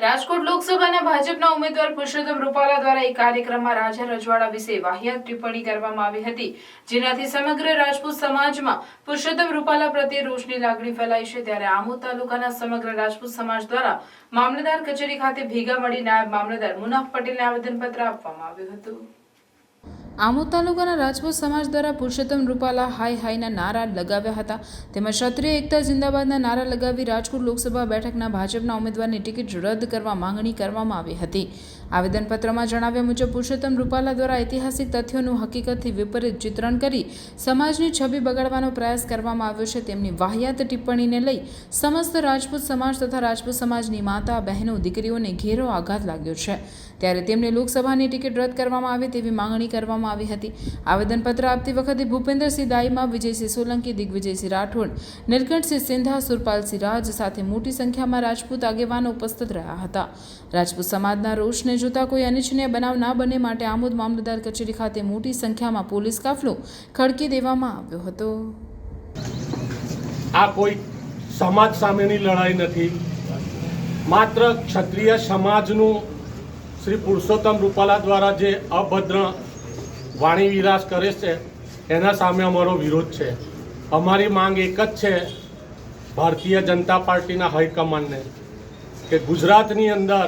રાજકોટ લોકસભાના ભાજપના ઉમેદવાર પુરુષોત્તમ રૂપાલા દ્વારા એક કાર્યક્રમમાં રાજા રજવાડા વિશે વાહિયાત ટિપ્પણી કરવામાં આવી હતી, જેનાથી સમગ્ર રાજપૂત સમાજમાં પુરુષોત્તમ રૂપાલા પ્રત્યે રોષની લાગણી ફેલાઈ છે। ત્યારે આમોદ તાલુકાના સમગ્ર રાજપૂત સમાજ દ્વારા મામલતદાર કચેરી ખાતે ભેગા મળી નાયબ મામલતદાર મુનાફ પટેલને આવેદનપત્ર આપવામાં આવ્યું હતું। આમોદ તાલુકાના રાજપૂત સમાજ દ્વારા પુરુષોત્તમ રૂપાલા હાય હાયના નારા લગાવ્યા હતા, તેમજ ક્ષત્રિય એકતા જિંદાબાદના નારા લગાવી રાજકોટ લોકસભા બેઠકના ભાજપના ઉમેદવારની ટિકિટ રદ કરવા માંગણી કરવામાં આવી હતી। આવેદનપત્રમાં જણાવ્યા મુજબ પુરુષોત્તમ રૂપાલા દ્વારા ઐતિહાસિક તથ્યોનું હકીકતથી વિપરીત ચિત્રણ કરી સમાજની છબી બગાડવાનો પ્રયાસ કરવામાં આવ્યો છે। તેમની વાહિયાત ટિપ્પણીને લઈ સમસ્ત રાજપૂત સમાજ તથા રાજપૂત સમાજની માતા બહેનો દીકરીઓને ઘેરો આઘાત લાગ્યો છે। ત્યારે તેમને લોકસભાની ટિકિટ રદ કરવામાં આવે તેવી માંગણી કરવામાં આવી હતી। આવેદનપત્ર આપતી વખતે ભૂપેન્દ્રસિંહ દાઈમા, વિજયસિંહ સોલંકી, દિગ્વિજયસિંહ રાઠોડ, નીલકંઠસિંહ સિંધા, સુરપાલસિંહ રાજ સાથે મોટી સંખ્યામાં રાજપૂત આગેવાનો ઉપસ્થિત રહ્યા હતા। રાજપૂત સમાજના રોષને જોતા કોઈ અનિચ્છનીય બનાવ ના બને માટે આમોદ મામલતદાર કચેરી ખાતે મોટી સંખ્યામાં પોલીસ કાફલો ખડકી દેવામાં આવ્યો હતો। આ કોઈ સમાજ સામેની લડાઈ નથી, માત્ર ક્ષત્રિય સમાજનું શ્રી પુરુષોત્તમ રૂપાલા દ્વારા જે અભદ્ર વાણી વિલાસ કરે છે એના સામે અમારો વિરોધ છે। અમારી માંગ એક જ છે ભારતીય જનતા પાર્ટીના હાઈકમાન્ડને કે ગુજરાતની અંદર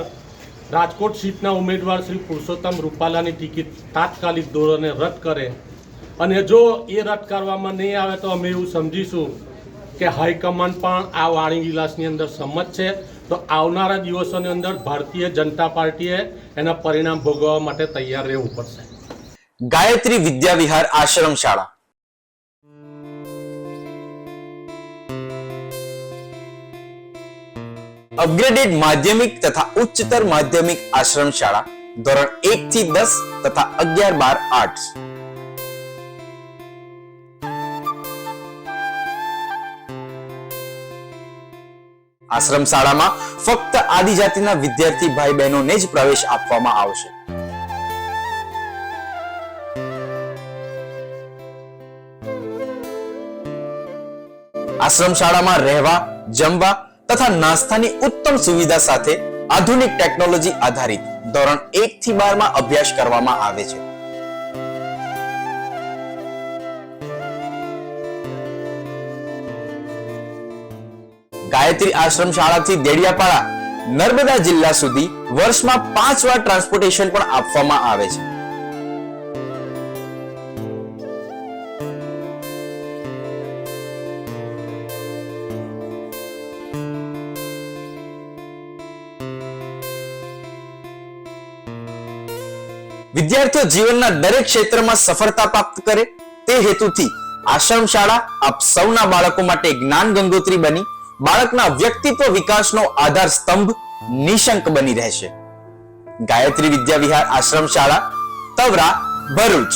રાજકોટ સીટના ઉમેદવાર શ્રી પુરુષોત્તમ રૂપાલાની ટિકિટ તાત્કાલિક ધોરણે રદ કરે, અને જો એ રદ કરવામાં નહીં આવે તો અમે એવું સમજીશું કે હાઈકમાન્ડ પણ આ વાણી વિલાસની અંદર સંમત છે। તો આવનારા દિવસોની અંદર ભારતીય જનતા પાર્ટીએ એના પરિણામ ભોગવવા માટે તૈયાર રહેવું પડશે। ગાયત્રી વિદ્યા વિહાર આશ્રમ શાળા અપગ્રેડેડ માધ્યમિક તથા ઉચ્ચતર માધ્યમિક આશ્રમ શાળા ધોરણ 1 થી 10 તથા 11, 12 આર્ટ્સ। આશ્રમ શાળામાં ફક્ત આદિજાતિના વિદ્યાર્થી ભાઈ બહેનોને જ પ્રવેશ આપવામાં આવશે। આશ્રમ શાળામાં રહેવા, જમવા તથા નાસ્તાની ઉત્તમ સુવિધા સાથે આધુનિક ટેકનોલોજી આધારિત ધોરણ 1 થી 12 માં અભ્યાસ કરવામાં આવે છે। ગાયત્રી આશ્રમ શાળાથી દેડિયાપાડા, નર્મદા જિલ્લા સુધી વર્ષમાં 5 વાર ટ્રાન્સપોર્ટેશન પણ આપવામાં આવે છે। વિદ્યાર્થીઓ જીવનના દરેક ક્ષેત્રમાં સફળતા પ્રાપ્ત કરે તે હેતુથી આશ્રમ શાળા આપ સૌના બાળકો માટે જ્ઞાન ગંગોત્રી બની બાળકના વ્યક્તિત્વ વિકાસનો આધાર સ્તંભ નિશંક બની રહેશે। ગાયત્રી વિદ્યા વિહાર આશ્રમ શાળા, તવરા, ભરૂચ।